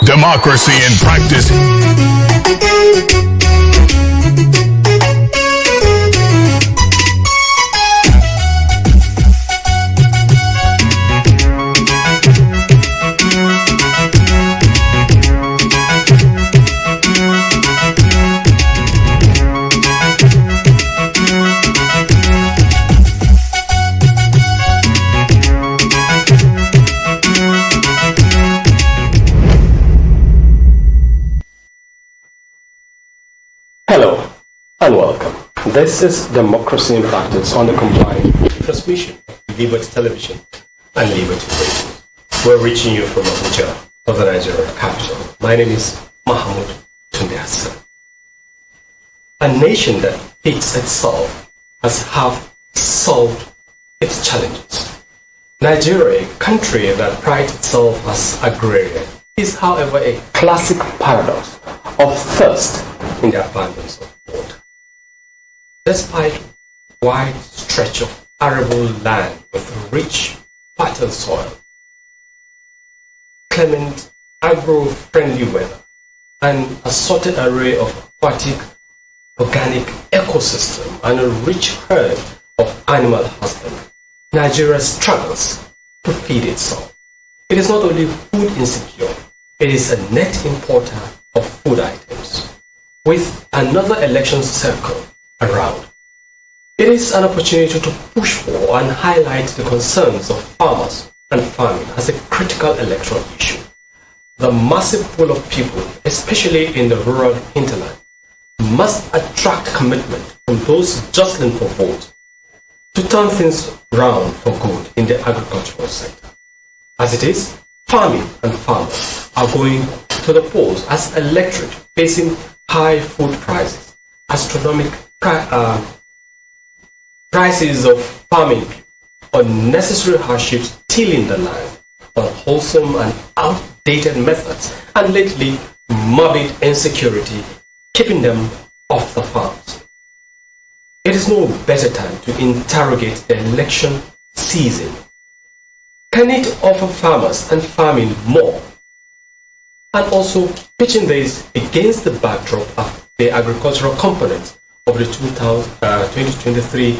Democracy in practice. Hello and welcome. This is Democracy in Practice on the combined transmission of Liberty Television and Liberty Radio. We're reaching you from Abuja, of the Nigeria capital. My name is Mahmoud Tunde Hassan. A nation that hates itself has half solved its challenges. Nigeria, a country that prides itself as agrarian, is however a classic paradox of thirst in the abundance of water. Despite wide stretch of arable land with rich, fertile soil, clement, agro-friendly weather, and assorted array of aquatic, organic ecosystem and a rich herd of animal husbandry, Nigeria struggles to feed itself. It is not only food insecure, it is a net importer of food items. With another election cycle around, it is an opportunity to push for and highlight the concerns of farmers and farming as a critical electoral issue. The massive pool of people, especially in the rural hinterland, must attract commitment from those jostling for vote to turn things round for good in the agricultural sector. As it is, farming and farmers are going to the polls as electorate facing high food prices, astronomical prices of farming, unnecessary hardships tilling the land, unwholesome and outdated methods, and lately morbid insecurity keeping them off the farms. It is no better time to interrogate the election season. Can it offer farmers and farming more? And also pitching this against the backdrop of the agricultural component of the 2023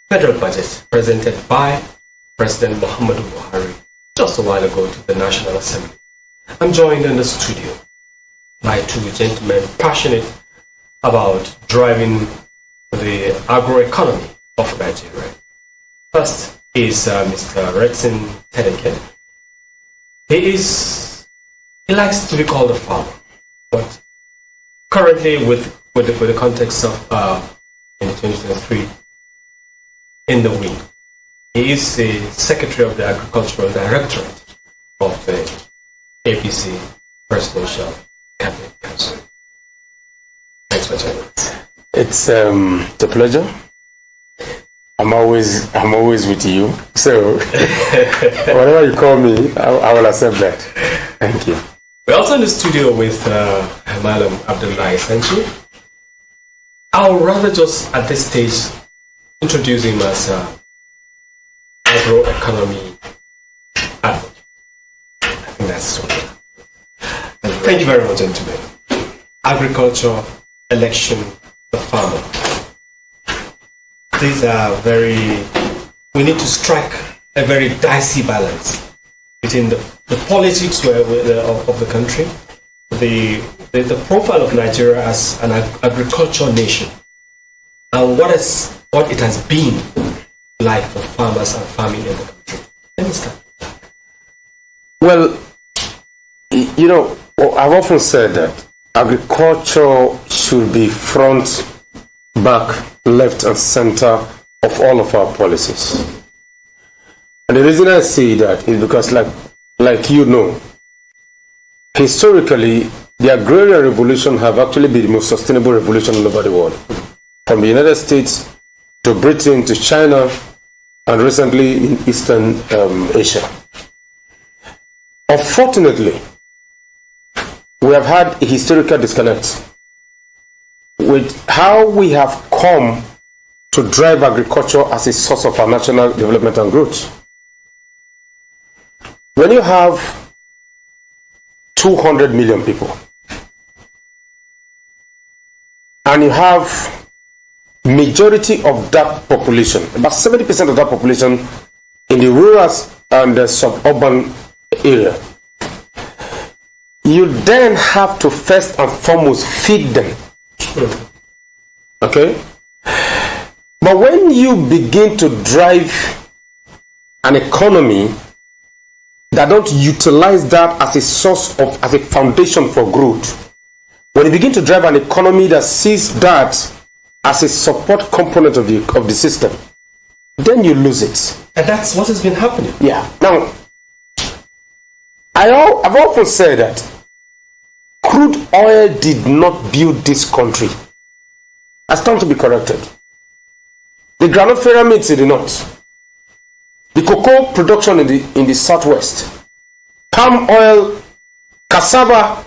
federal budget presented by President Muhammadu Buhari just a while ago to the National Assembly. I'm joined in the studio by two gentlemen passionate about driving the agroeconomy of Nigeria. First is Mr. Redson Teneke. He likes to be called a farmer, but currently with the context of in 2023 in the wing, he is the Secretary of the Agricultural Directorate of the APC Presidential Cabinet Council. Thanks for joining us. It's a pleasure. I'm always with you. So whatever you call me, I will accept that. Thank you. We're also in the studio with Malam Abdullahi Sanchi. I'll rather just at this stage introduce him as agroeconomy advocate. I think that's okay. Thank you very much, gentlemen. Agriculture, election, the farmer. These are we need to strike a very dicey balance between the politics of the country, the profile of Nigeria as an agricultural nation, and what it has been like for farmers and farming in the country. Let me start. Well, I've often said that agriculture should be front, back, left, and center of all of our policies. And the reason I say that is because, like historically, the agrarian revolution have actually been the most sustainable revolution all over the world. From the United States to Britain to China and recently in Eastern Asia. Unfortunately, we have had a historical disconnect with how we have come to drive agriculture as a source of our national development and growth. When you have 200 million people. And you have majority of that population, about 70% of that population in the rural and the suburban area. You then have to first and foremost feed them. Okay? But when you begin to drive an economy that don't utilize that as a source of, as a foundation for growth, when you begin to drive an economy that sees that as a support component of the system, then you lose it. And that's what has been happening. Yeah. Now, I've often said that crude oil did not build this country. That's time to be corrected. The granite pyramids in the north, the cocoa production in the southwest, palm oil, cassava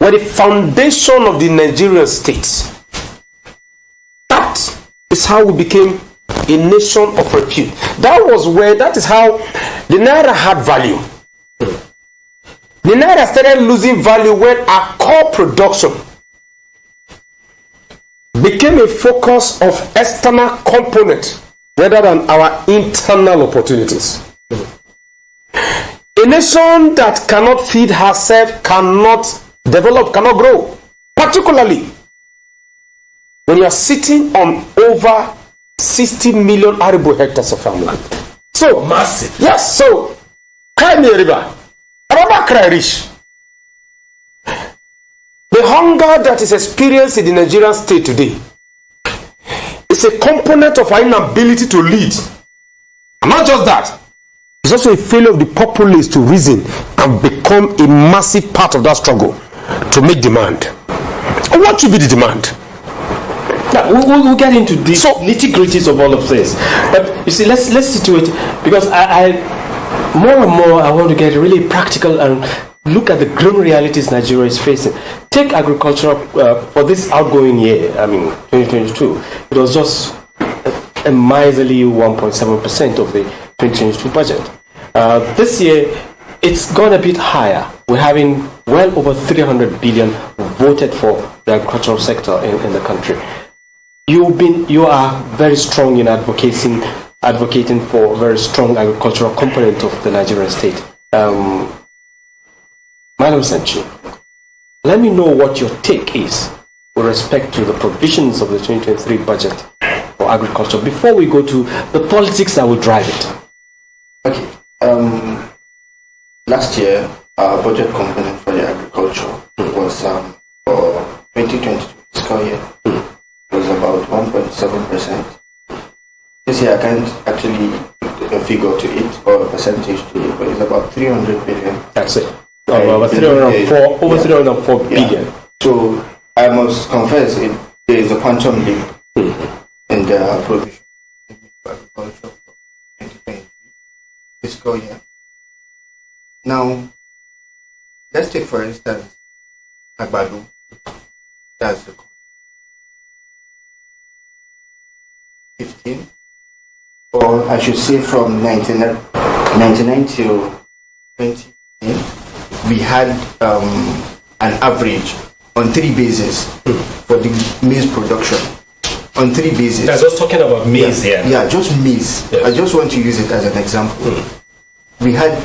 were the foundation of the Nigerian state. That is how we became a nation of repute. That is how the Naira had value. The Naira started losing value when our core production became a focus of external component rather than our internal opportunities. A nation that cannot feed herself cannot develop, cannot grow. Particularly when you are sitting on over 60 million arable hectares of farmland. So massive. Yes, so cry me a river. River cry rich. The hunger that is experienced in the Nigerian state today is a component of our inability to lead. And not just that, it's also a failure of the populace to reason and become a massive part of that struggle to make demand. And what should be the demand? Now, we'll get into the nitty-gritties of all of this. But you see, let's situate, because I more and more I want to get really practical and look at the grim realities Nigeria is facing. Take agriculture for this outgoing year, 2022. It was just a miserly 1.7% of the 2022 budget. This year, it's gone a bit higher. We're having well over 300 billion voted for the agricultural sector in the country. You are very strong in advocating for a very strong agricultural component of the Nigerian state. Madam Senchi, let me know what your take is with respect to the provisions of the 2023 budget for agriculture before we go to the politics that will drive it. Okay. Last year, our budget component for the agriculture was for 2022 fiscal year was about 1.7%. This year I can't actually put a figure to it or a percentage to it, but it's about 300 billion. That's it. Over 304 billion. So I must confess there is a quantum leap in the provision for agriculture for 2023 fiscal year. Now, let's take for instance Agbado. That's the 15, or I should say from 1999 till 2015, we had an average on 3 bases for the maize production. On 3 bases. That's just talking about maize here. Yeah, just maize. Yes. I just want to use it as an example. We had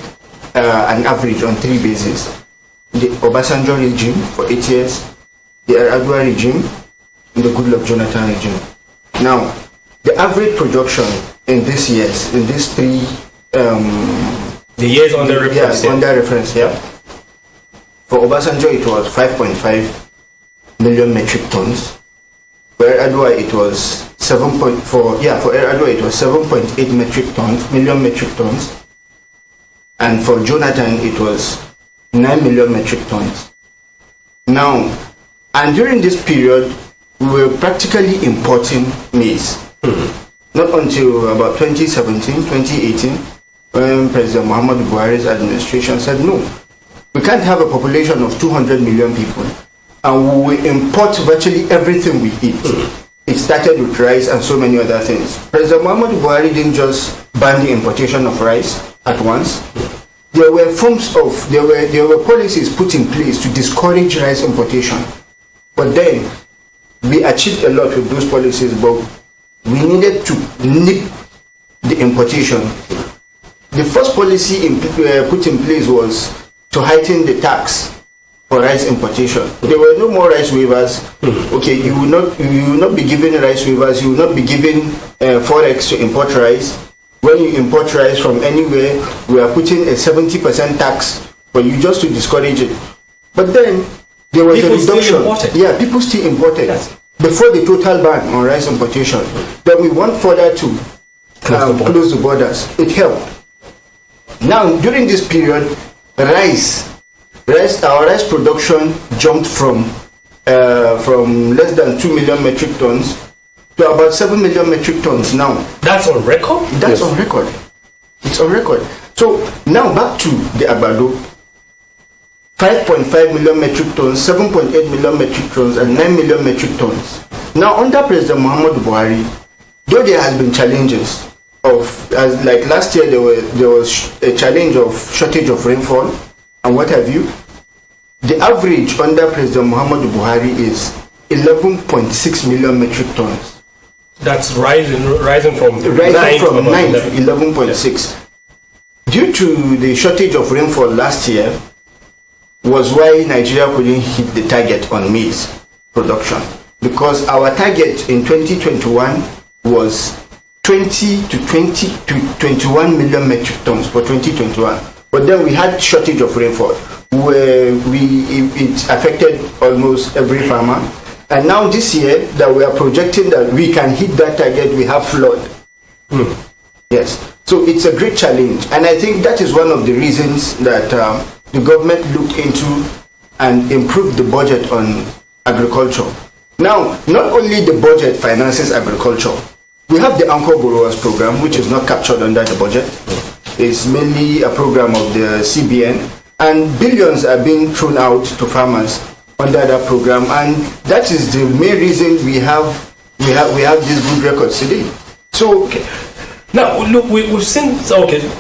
an average on 3 bases. The Obasanjo regime for 8 years, the Yar'Adua regime, and the Goodluck Jonathan regime. Now, the average production in these years, in these 3 the years under reference. Yeah, under reference, yeah. For Obasanjo, it was 5.5 million metric tons. For Yar'Adua, it was 7.8 million metric tons. And for Jonathan, it was 9 million metric tons. Now, and during this period, we were practically importing maize. Not until about 2017, 2018, when President Muhammadu Buhari's administration said, no, we can't have a population of 200 million people and we import virtually everything we eat. It started with rice and so many other things. President Muhammadu Buhari didn't just ban the importation of rice at once. there were policies put in place to discourage rice importation. But then we achieved a lot with those policies, but we needed to nip the importation. The first policy put in place was to heighten the tax for rice importation. There were no more rice waivers. Okay, you will not be given rice waivers. You will not be given forex to import rice. When you import rice from anywhere, we are putting a 70% tax for you just to discourage it. But then there was people a reduction. Still imported. Yeah, people still imported. Yes. Before the total ban on rice importation. Then we went further to close the borders. It helped. Now, during this period, our rice production jumped from less than 2 million metric tons to about 7 million metric tons now. That's on record? That's on record. It's on record. So now back to the Agbado. 5.5 million metric tons, 7.8 million metric tons, and 9 million metric tons. Now under President Muhammadu Buhari, though there has been challenges like last year there was a challenge of shortage of rainfall and what have you. The average under President Muhammadu Buhari is 11.6 million metric tons. That's rising from 9 to 11.6. Due to the shortage of rainfall last year was why Nigeria couldn't hit the target on maize production, because our target in 2021 was 20 to 21 million metric tons for 2021. But then we had shortage of rainfall where it affected almost every farmer. And now this year that we are projecting that we can hit that target, we have flood. Yes. So it's a great challenge. And I think that is one of the reasons that the government looked into and improved the budget on agriculture. Now, not only the budget finances agriculture, we have the Anchor Borrowers Program, which is not captured under the budget. It's mainly a program of the CBN, and billions are being thrown out to farmers under that program, and that is the main reason we have these good records today. So, okay. Now look, we've seen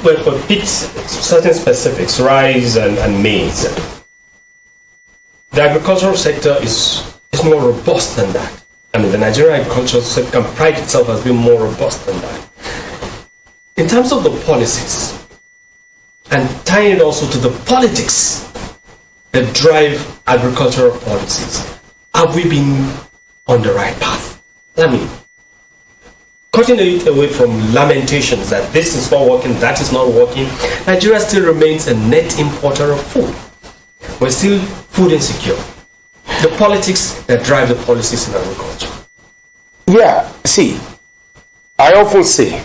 but pick certain specifics, rice and maize. The agricultural sector is more robust than that. I mean, the Nigerian agricultural sector can pride itself as being more robust than that. In terms of the policies, and tying it also to the politics that drive agricultural policies, have we been on the right path? I mean, cutting it away from lamentations that this is not working, that is not working, Nigeria still remains a net importer of food. We're still food insecure. The politics that drive the policies in agriculture. Yeah, see, I often say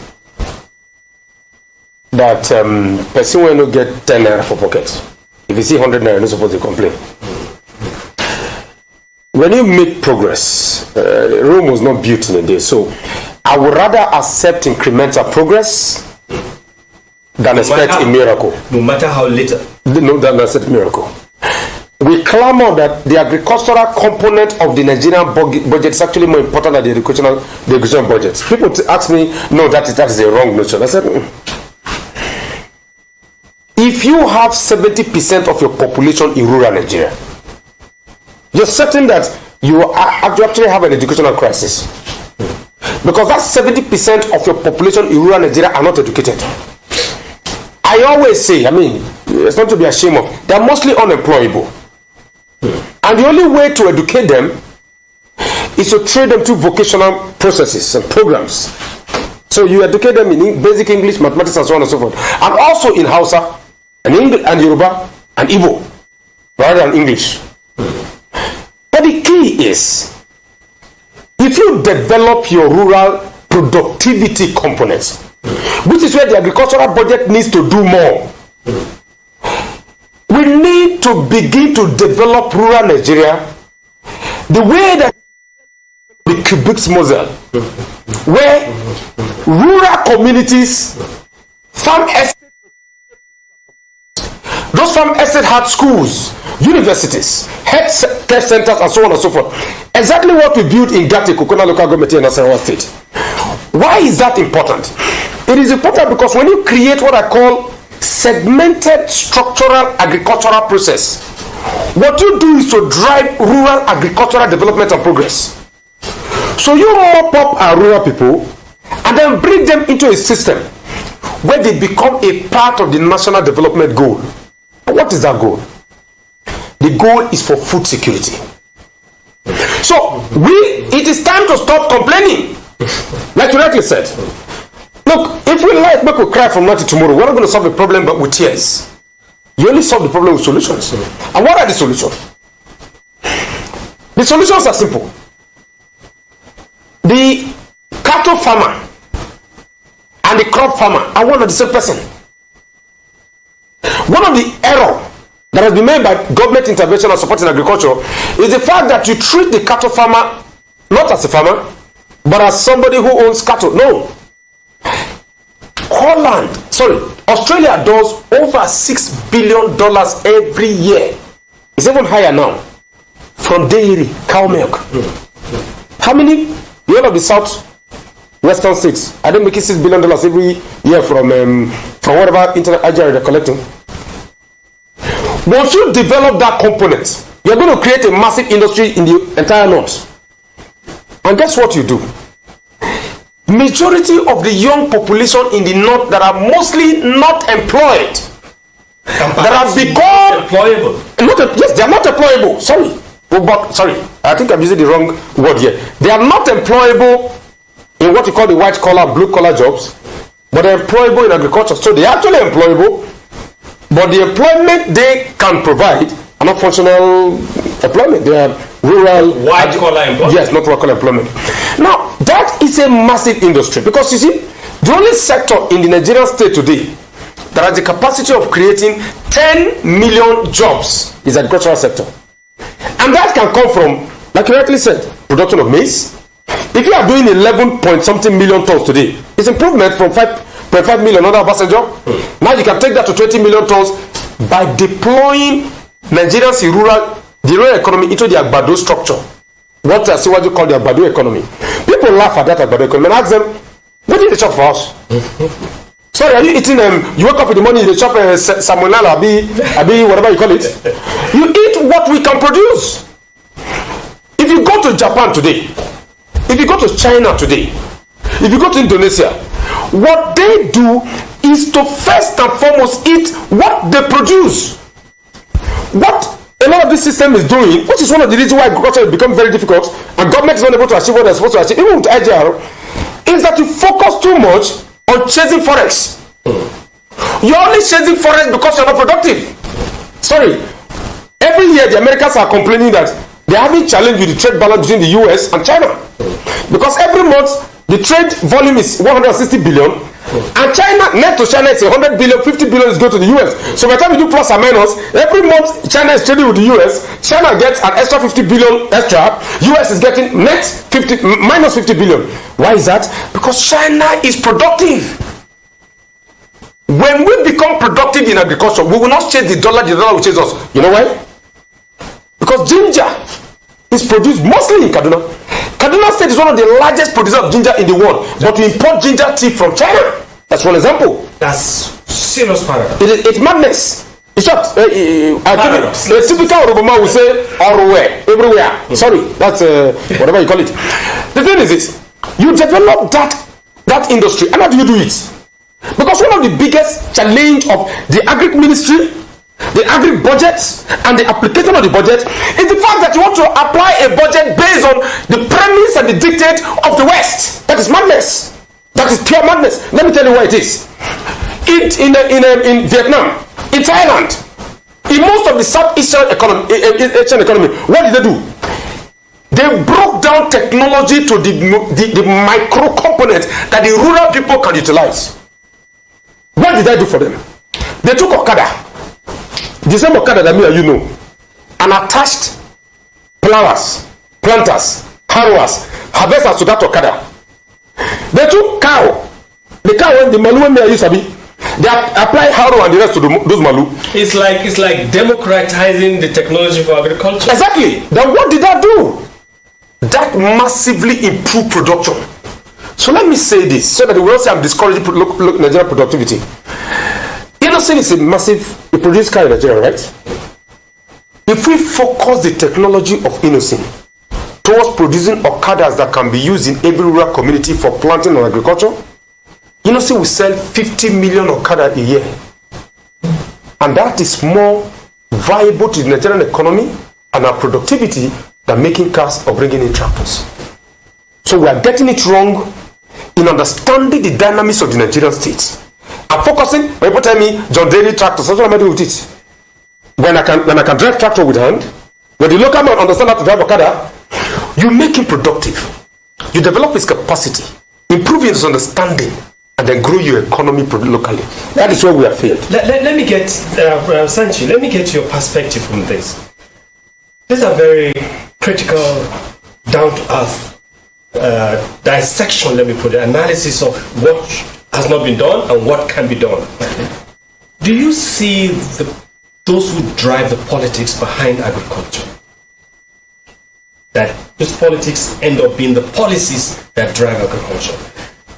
that person will not get 10 naira for pocket. If you see 100 naira, you're not supposed to complain. When you make progress, Rome was not built in a day, so I would rather accept incremental progress than expect a miracle. No matter how little. No, than accept a miracle. We clamor that the agricultural component of the Nigerian budget is actually more important than the educational budget. People ask me, no, that is the wrong notion. I said, if you have 70% of your population in rural Nigeria, you're certain that you actually have an educational crisis. Because that 70% of your population in rural Nigeria are not educated. I always say, it's not to be ashamed of, they're mostly unemployable. And the only way to educate them is to train them through vocational processes and programs. So you educate them in basic English, mathematics, and so on and so forth. And also in Hausa, and Yoruba, and Igbo, rather than English. But the key is, if you develop your rural productivity components, which is where the agricultural budget needs to do more, we need to begin to develop rural Nigeria the way that the Quebec model, where rural communities, farm estate, those farm estate had schools, universities, health care centers, and so on and so forth. Exactly what we built in Gati, Kokona local government in Nasarawa state. Why is that important? It is important because when you create what I call segmented structural agricultural process. What you do is to drive rural agricultural development and progress. So you mop up our rural people and then bring them into a system where they become a part of the national development goal. What is that goal? The goal is for food security. So it is time to stop complaining. Like you rightly said. Look, if we like make we cry from now to tomorrow, we're not going to solve the problem but with tears. You only solve the problem with solutions. And what are the solutions? The solutions are simple. The cattle farmer and the crop farmer are one and the same person. One of the errors that has been made by government intervention and support in agriculture is the fact that you treat the cattle farmer not as a farmer, but as somebody who owns cattle. No. Australia does over $6 billion every year. It's even higher now. From dairy, cow milk. How many? The all of the south-western states are they making $6 billion every year from whatever internet agent they're collecting? Once you develop that component, you're going to create a massive industry in the entire north. And guess what you do? Majority of the young population in the north that are mostly not employed, that have become employable. Yes, they are not employable. Sorry, I think I'm using the wrong word here. They are not employable in what you call the white collar, blue collar jobs, but they're employable in agriculture. So they're actually employable, but the employment they can provide are not functional employment. They are rural white collar employment. Yes, not white collar employment. Now that is a massive industry because you see, the only sector in the Nigerian state today that has the capacity of creating 10 million jobs is the agricultural sector. And that can come from, like you rightly said, production of maize. If you are doing 11 point something million tons today, it's improvement from 5.5 million under passenger. Now you can take that to 20 million tons by deploying Nigerians in the rural economy into the Agbado structure. What Asiwaju call the Agbado economy. People laugh at that Agbado economy and ask them, what did they chop for us? Sorry, are you eating you wake up in the morning, you chop salmonella, abi whatever you call it. You eat what we can produce. If you go to Japan today, if you go to China today, if you go to Indonesia, what they do is to first and foremost eat what they produce. What a lot of this system is doing, which is one of the reasons why agriculture has become very difficult and government is not able to achieve what they're supposed to achieve, even with IGR, is that you focus too much on chasing forex. You're only chasing forex because you're not productive. Sorry. Every year the Americans are complaining that they're having challenge with the trade balance between the US and China. Because every month the trade volume is 160 billion and China, net to China is 100 billion, 50 billion is going to the US. So by the time you do plus or minus, every month China is trading with the US, China gets an extra 50 billion extra, US is getting net minus 50 billion. Why is that? Because China is productive. When we become productive in agriculture, we will not chase the dollar will chase us. You know why? Because ginger is produced mostly in Kaduna. Kaduna State is one of the largest producers of ginger in the world, but we import ginger tea from China. That's one example. That's serious paradox. It's madness. It's not. The typical Urubama will say everywhere. Sorry, that's whatever you call it. The thing is this: you develop that industry, and how do you do it? Because one of the biggest challenge of the agri ministry, the agri budget, and the application of the budget is the fact that you want to apply a budget based on the premise and the dictate of the West. That is madness. That is pure madness. Let me tell you why it is. In Vietnam, in Thailand, in most of the Southeastern Asian economy, what did they do? They broke down technology to the micro component that the rural people can utilize. What did I do for them? They took Okada, the same Okada that me and you know, and attached plowers, planters, harrowers, harvesters to that Okada. They took cow, the cow when the malu when they use abi, they apply harrow and the rest to those malu. It's like democratizing the technology for agriculture. Exactly. Then what did that do? That massively improved production. So let me say this so that the world say I'm discouraging Nigerian productivity. In Innocent is a massive, it produces car in Nigeria, right? If we focus the technology of Innocent towards producing Okadas that can be used in every rural community for planting and agriculture, Innocent will sell 50 million Okada a year. And that is more viable to the Nigerian economy and our productivity than making cars or bringing in tractors. So we are getting it wrong in understanding the dynamics of the Nigerian state. I'm focusing, when people tell me, John Deere tractors, that's what I'm doing with it. When I can drive tractor with hand, when the local man understands how to drive Okada, you make him productive. You develop his capacity, improve his understanding, and then grow your economy locally. That is where we are failed. Let me get, Sanchi, let me get your perspective from this. These are very critical, down-to-earth dissection, let me put it, analysis of what has not been done and what can be done. Do you see those who drive the politics behind agriculture, that those politics end up being the policies that drive agriculture?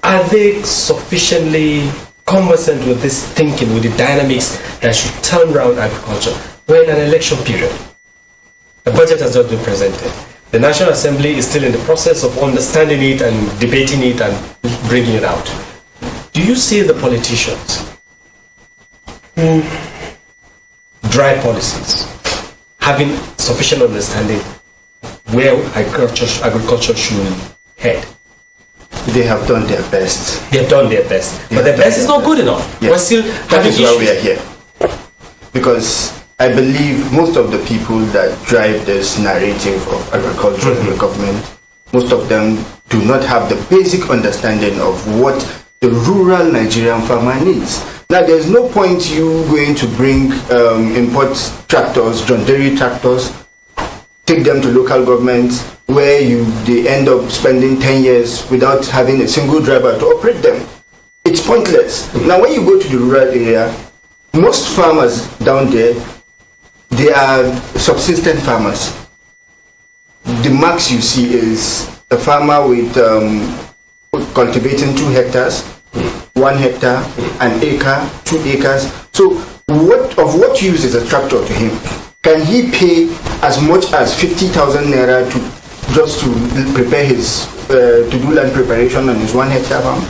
Are they sufficiently conversant with this thinking, with the dynamics that should turn around agriculture? We're in an election period. The budget has not been presented. The National Assembly is still in the process of understanding it and debating it and bringing it out. Do you see the politicians who drive policies having sufficient understanding where agriculture should head? They have done their best. They have done their best. But their best is not good enough. Yes. We're still that is why we are here. Because I believe most of the people that drive this narrative of agriculture in the government, most of them do not have the basic understanding of what the rural Nigerian farmer needs. Now, there's no point you going to bring import tractors, John Deere tractors, take them to local governments where they end up spending 10 years without having a single driver to operate them. It's pointless. Now, when you go to the rural area, most farmers down there, they are subsistence farmers. The max you see is a farmer with cultivating 2 hectares, 1 hectare, an acre, 2 acres. So what use is a tractor to him? Can he pay as much as 50,000 naira just to prepare his to do land preparation on his 1 hectare farm?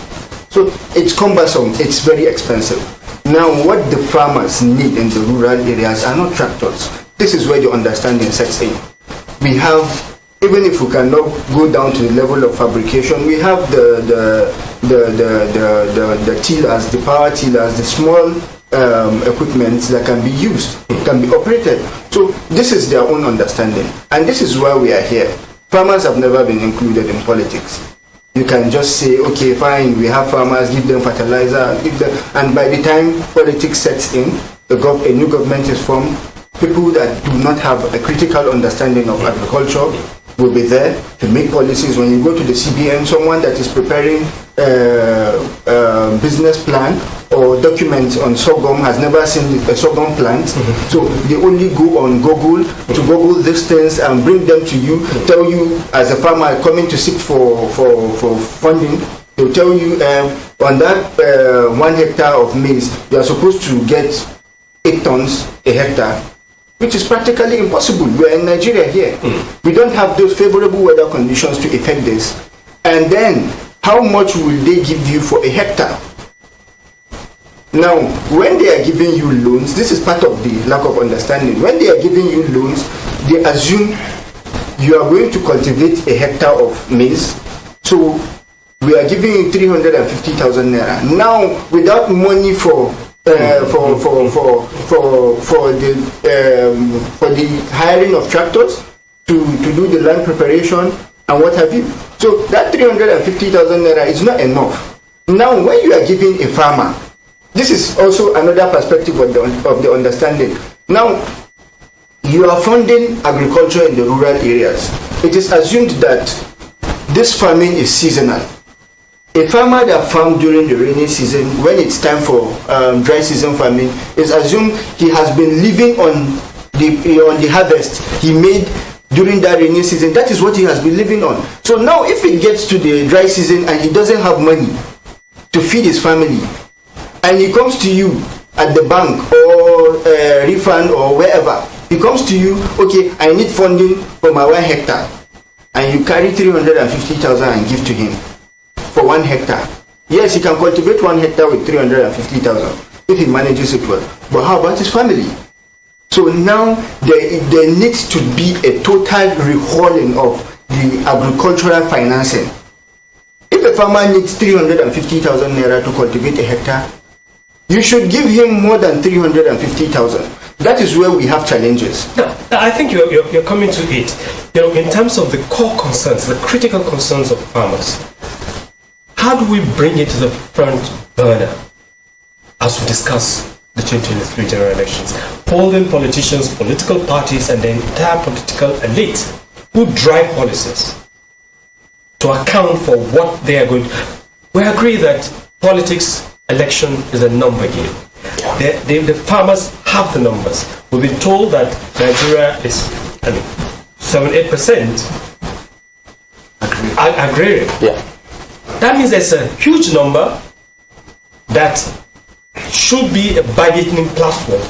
So it's cumbersome. It's very expensive. Now, what the farmers need in the rural areas are not tractors. This is where the understanding sets in. We have, even if we cannot go down to the level of fabrication, we have the tillers, the power tillers, the small equipment that can be used, can be operated. So this is their own understanding, and this is why we are here. Farmers have never been included in politics. You can just say, okay, fine, we have farmers, give them fertilizer, and by the time politics sets in, a new government is formed, people that do not have a critical understanding of agriculture will be there to make policies. When you go to the CBN, someone that is preparing a business plan or documents on sorghum has never seen a sorghum plant. So they only go on Google to Google these things and bring them to you, tell you as a farmer coming to seek for funding, they'll tell you on that 1 hectare of maize, you are supposed to get 8 tons a hectare, which is practically impossible. We are in Nigeria here. We don't have those favorable weather conditions to effect this. And then, how much will they give you for a hectare? Now, when they are giving you loans, this is part of the lack of understanding. When they are giving you loans, they assume you are going to cultivate a hectare of maize. So, we are giving you 350,000 naira. Now, without money for the hiring of tractors to do the land preparation and what have you. So that 350,000 naira is not enough. Now, when you are giving a farmer, this is also another perspective of the understanding. Now, you are funding agriculture in the rural areas. It is assumed that this farming is seasonal. A farmer that farms during the rainy season, when it's time for dry season farming, is assumed he has been living on the harvest he made during that rainy season. That is what he has been living on. So now if it gets to the dry season and he doesn't have money to feed his family, and he comes to you at the bank or refund or wherever. He comes to you, okay, I need funding for my 1 hectare. And you carry 350,000 and give to him for 1 hectare. Yes, he can cultivate 1 hectare with 350,000 if he manages it well. But how about his family? So now there needs to be a total rehauling of the agricultural financing. If a farmer needs 350,000 naira to cultivate a hectare, you should give him more than 350,000. That is where we have challenges. No, I think you're coming to it. In terms of the core concerns, the critical concerns of farmers, how do we bring it to the front burner as we discuss the 2023 general elections? Holding politicians, political parties, and the entire political elite who drive policies to account for what they are going to. We agree that politics, election is a number game. The farmers have the numbers. We've been told that Nigeria is 7-8% agrarian. Yeah. That means there's a huge number that should be a bargaining platform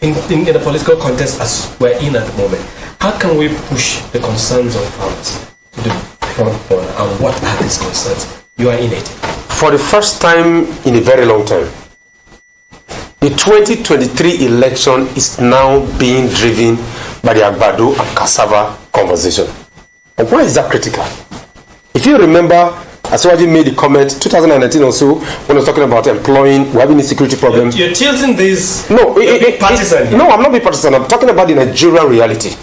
in the political contest as we're in at the moment. How can we push the concerns of farmers to the front burner, and what are these concerns? You are in it. For the first time in a very long time, the 2023 election is now being driven by the Agbado and cassava conversation. And why is that critical? If you remember, Asiwaju made the comment 2019 or so when I was talking about employing, we're having a security problem. You're tilting this. No, partisan. No, I'm not being partisan. I'm talking about the Nigerian reality.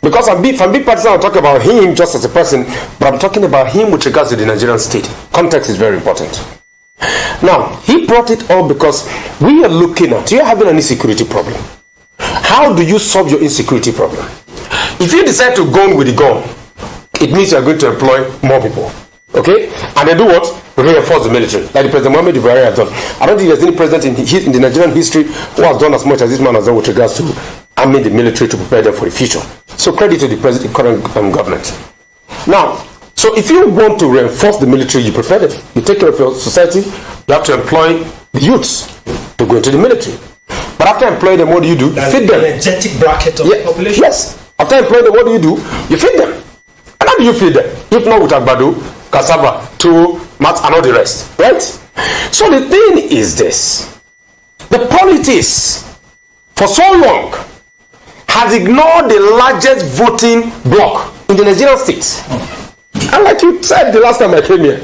Because if I'm being partisan, I'm talking about him just as a person, but I'm talking about him with regards to the Nigerian state. Context is very important. Now, he brought it up because we are looking at, you're having an insecurity problem. How do you solve your insecurity problem? If you decide to go with the gun, it means you're going to employ more people. Okay? And they do what? Reinforce the military. Like the President Muhammad Buhari has done. I don't think there's any president in the Nigerian history who has done as much as this man has done with regards to arming the military to prepare them for the future. So credit to the current government. Now, so if you want to reinforce the military, you prepare them. You take care of your society. You have to employ the youths to go into the military. But after employing them, what do? You feed them. The energetic bracket of the population. Yes. After employing them, what do? You feed them. And how do you feed them? If not with Agbado, cassava, to mat, and all the rest. Right? So the thing is this. The politics, for so long, has ignored the largest voting bloc in the Nigerian states. And like you said the last time I came here,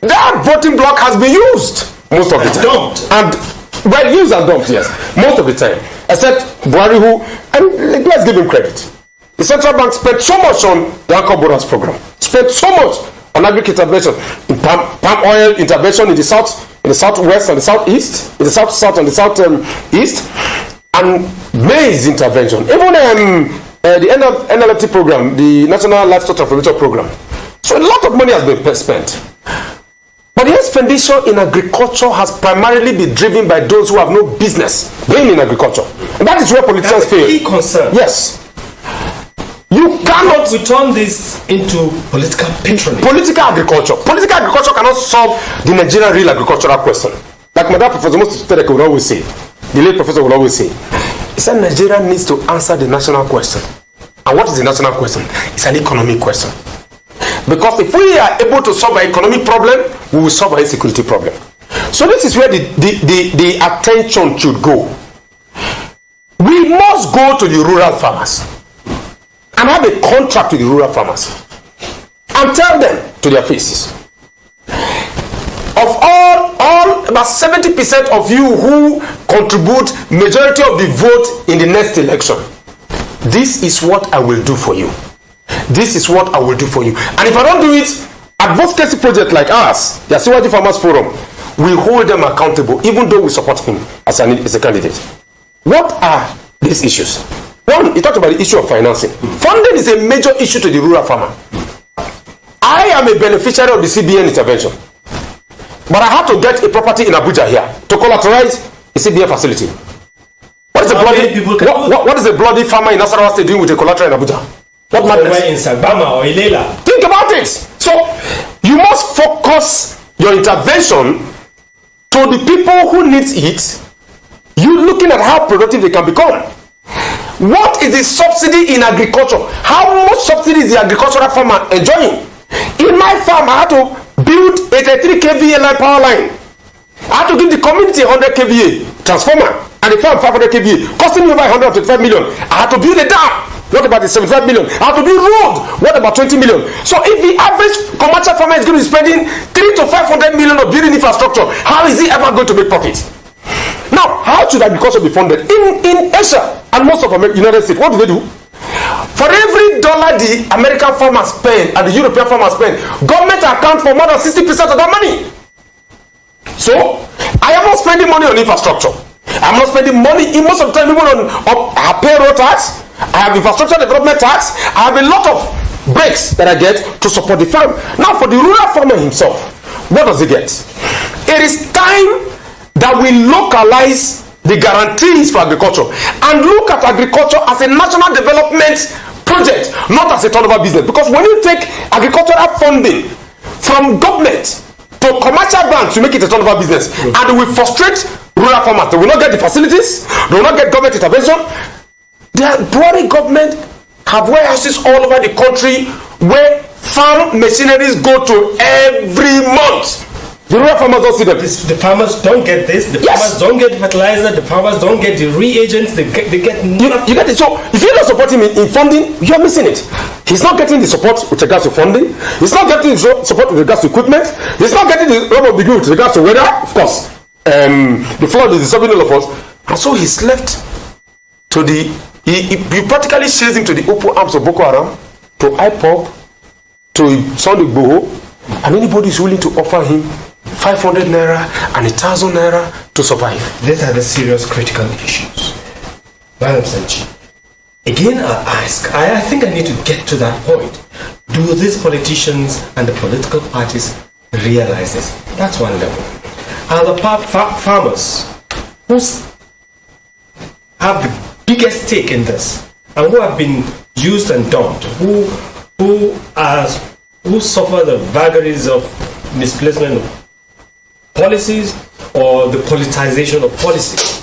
that voting bloc has been used most of the time. And used and dumped, yes, most of the time. Except Buhari, who, and let's give him credit. The central bank spent so much on the Anchor Bonus program, spent so much on agriculture intervention, in palm oil intervention in the southwest and the southeast, in the south and the southeast, and maize intervention. Even the NLFT program, the National Livestock Transformation Program. So a lot of money has been spent. But the expenditure in agriculture has primarily been driven by those who have no business being in agriculture. And that is where politicians fail. Key concern. Yes. You cannot turn this into political patronage. Political agriculture. Political agriculture cannot solve the Nigerian real agricultural question. Like my dad, Professor Moses would always say, the late professor would always say, he said Nigeria needs to answer the national question. And what is the national question? It's an economic question. Because if we are able to solve our economic problem, we will solve our insecurity problem. So this is where the attention should go. We must go to the rural farmers and have a contract with the rural farmers and tell them to their faces, of all about 70% of you who contribute majority of the vote in the next election, this is what I will do for you. This is what I will do for you. And if I don't do it, advocacy project like ours, the Asiwaju Farmers Forum, we hold them accountable, even though we support him as a candidate. What are these issues? One, you talked about the issue of financing. Funding is a major issue to the rural farmer. I am a beneficiary of the CBN intervention, but I had to get a property in Abuja here to collateralize a CBN facility. What is a bloody farmer in Nasarawa State doing with a collateral in Abuja? What matters? In Sagbama or Ilela. Think about it. So you must focus your intervention to the people who needs it, you looking at how productive they can become. What is the subsidy in agriculture? How much subsidy is the agricultural farmer enjoying? In my farm, I had to build a 33 kVA line power line. I had to give the community 100 kVA transformer and the farm 500 kVA, costing me over 125 million. I had to build a dam. What about the 75 million? I have to build road. What about 20 million? So if the average commercial farmer is going to be spending 300 to 500 million of building infrastructure, how is he ever going to make profit? Now, how should agriculture be funded? In Asia and most of the United States, what do? For every dollar the American farmers spend and the European farmers spend, government account for more than 60% of that money. So, I am not spending money on infrastructure. I'm not spending money in most of the time even on our payroll tax. I have infrastructure development tax. I have a lot of breaks that I get to support the farm. Now, for the rural farmer himself, what does he get? It is time that we localize the guarantees for agriculture and look at agriculture as a national development project, not as a turnover business. Because when you take agricultural funding from government to commercial banks, you make it a turnover business, and it will frustrate rural farmers. They will not get the facilities, they will not get government intervention. The Buhari government have warehouses all over the country where farm machineries go to every month. The rural farmers don't see them. The farmers don't get this. The farmers don't get fertilizer. The farmers don't get the reagents. They get nothing. You get it. So if you don't support him in funding, you're missing it. He's not getting the support with regards to funding. He's not getting the support with regards to equipment. He's not getting the rub of the with regards to weather. Of course, the flood is disturbing all of us, and so he's left to the. You practically chase him to the open arms of Boko Haram, to IPOB, to Sunday Igboho, and anybody is willing to offer him 500 naira and 1,000 naira to survive. These are the serious critical issues. Madam Sanchi, again I ask, I think I need to get to that point. Do these politicians and the political parties realize this? That's one level. And the farmers who have the biggest stake in this and who have been used and dumped, who suffer the vagaries of misplacement of policies or the politicization of policies,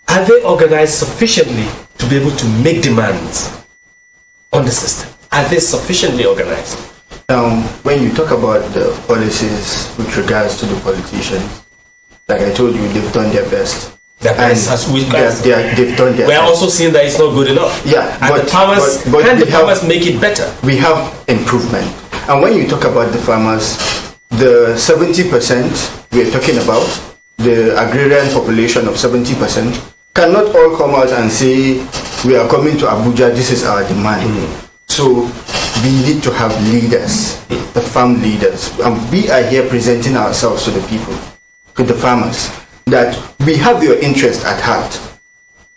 are they organized sufficiently to be able to make demands on the system? Are they sufficiently organized? When you talk about the policies with regards to the politicians, like I told you, they've done their best. They've done their We're also seeing that it's not good enough. Yeah, and the farmers, can the farmers make it better? We have improvement. And when you talk about the farmers, the 70% we are talking about, the agrarian population of 70%, cannot all come out and say, we are coming to Abuja, this is our demand. So we need to have leaders, the farm leaders. And we are here presenting ourselves to the people, to the farmers, that we have your interest at heart.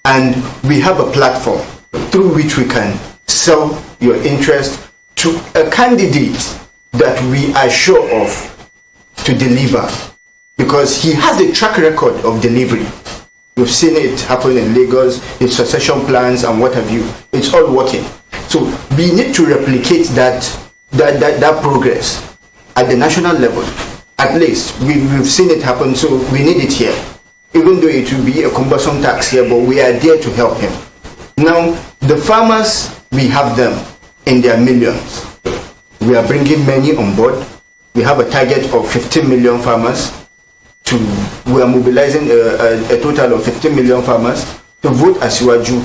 And we have a platform through which we can sell your interest to a candidate that we are sure of to deliver, because he has a track record of delivery. We've seen it happen in Lagos, his succession plans and what have you. It's all working. So we need to replicate that progress at the national level. At least we've seen it happen, so we need it here. Even though it will be a cumbersome tax here, but we are there to help him. Now, the farmers, we have them in their millions. We are bringing many on board. We have a target of 15 million farmers. We are mobilizing a total of 15 million farmers to vote Asiwaju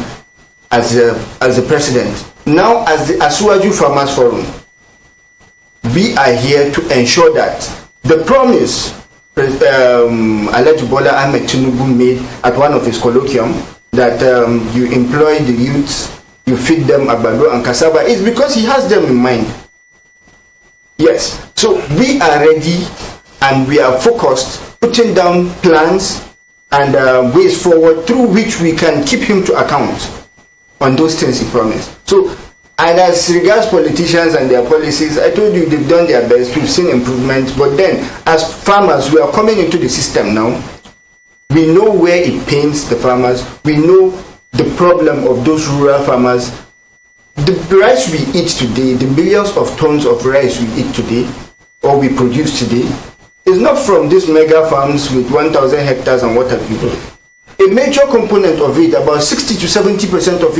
as the president. Now, as the Asiwaju Farmers Forum, we are here to ensure that the promise Alhaji Bola Ahmed Tinubu made at one of his colloquium, that you employ the youths, you feed them abalo and cassava, is because he has them in mind. Yes, so we are ready and we are focused, putting down plans and ways forward through which we can keep him to account on those things he promised. So, and as regards politicians and their policies, I told you they've done their best, we've seen improvements, but then as farmers, we are coming into the system now. We know where it pains the farmers, we know the problem of those rural farmers. The rice we eat today, the millions of tons of rice we eat today, or we produce today, is not from these mega farms with 1,000 hectares and what have you. A major component of it, about 60 to 70% of it,